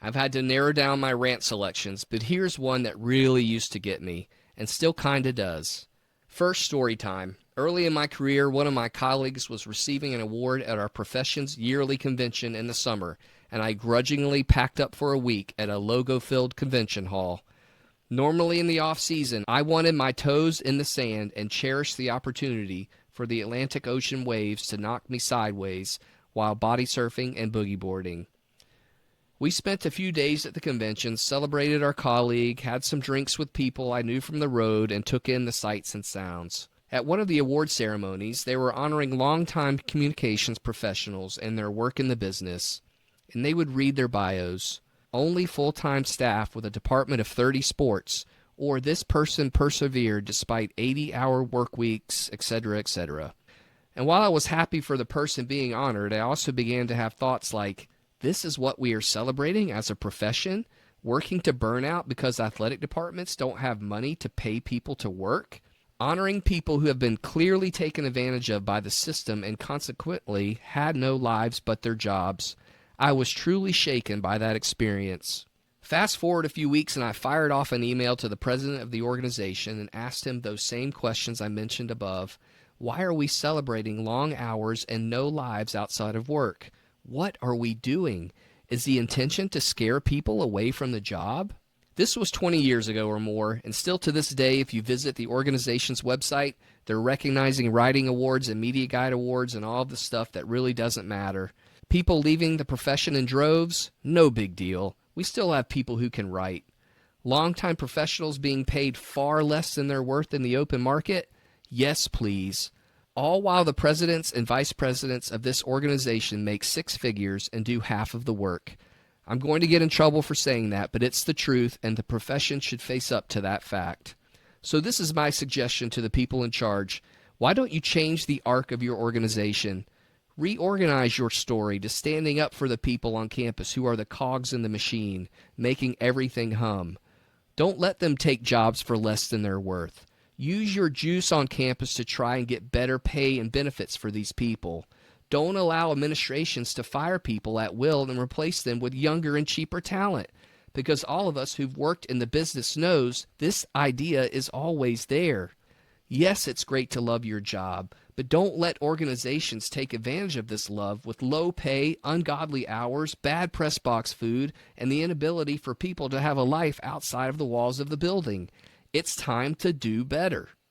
I've had to narrow down my rant selections, but here's one that really used to get me, and still kinda does. First, story time. Early in my career, one of my colleagues was receiving an award at our profession's yearly convention in the summer, and I grudgingly packed up for a week at a logo-filled convention hall. Normally in the off-season, I wanted my toes in the sand and cherished the opportunity for the Atlantic Ocean waves to knock me sideways while body surfing and boogie boarding. We spent a few days at the convention, celebrated our colleague, had some drinks with people I knew from the road, and took in the sights and sounds. At one of the award ceremonies, they were honoring longtime communications professionals and their work in the business, and they would read their bios. Only full-time staff with a department of 30 sports, or this person persevered despite 80-hour work weeks, etc., etc. And while I was happy for the person being honored, I also began to have thoughts like, this is what we are celebrating as a profession, working to burnout because athletic departments don't have money to pay people to work, honoring people who have been clearly taken advantage of by the system and consequently had no lives but their jobs. I was truly shaken by that experience. Fast forward a few weeks and I fired off an email to the president of the organization and asked him those same questions I mentioned above. Why are we celebrating long hours and no lives outside of work? What are we doing? Is the intention to scare people away from the job? This was 20 years ago or more, and still to this day, if you visit the organization's website, they're recognizing writing awards and media guide awards and all of the stuff that really doesn't matter. People leaving the profession in droves? No big deal. We still have people who can write. Longtime professionals being paid far less than their worth in the open market? Yes, please. All while the presidents and vice presidents of this organization make six figures and do half of the work. I'm going to get in trouble for saying that, but it's the truth, and the profession should face up to that fact. So this is my suggestion to the people in charge. Why don't you change the arc of your organization? Reorganize your story to standing up for the people on campus who are the cogs in the machine, making everything hum. Don't let them take jobs for less than their worth. Use your juice on campus to try and get better pay and benefits for these people. Don't allow administrations to fire people at will and replace them with younger and cheaper talent, because all of us who've worked in the business knows this idea is always there. Yes, it's great to love your job, but don't let organizations take advantage of this love with low pay, ungodly hours, bad press box food, and the inability for people to have a life outside of the walls of the building. It's time to do better.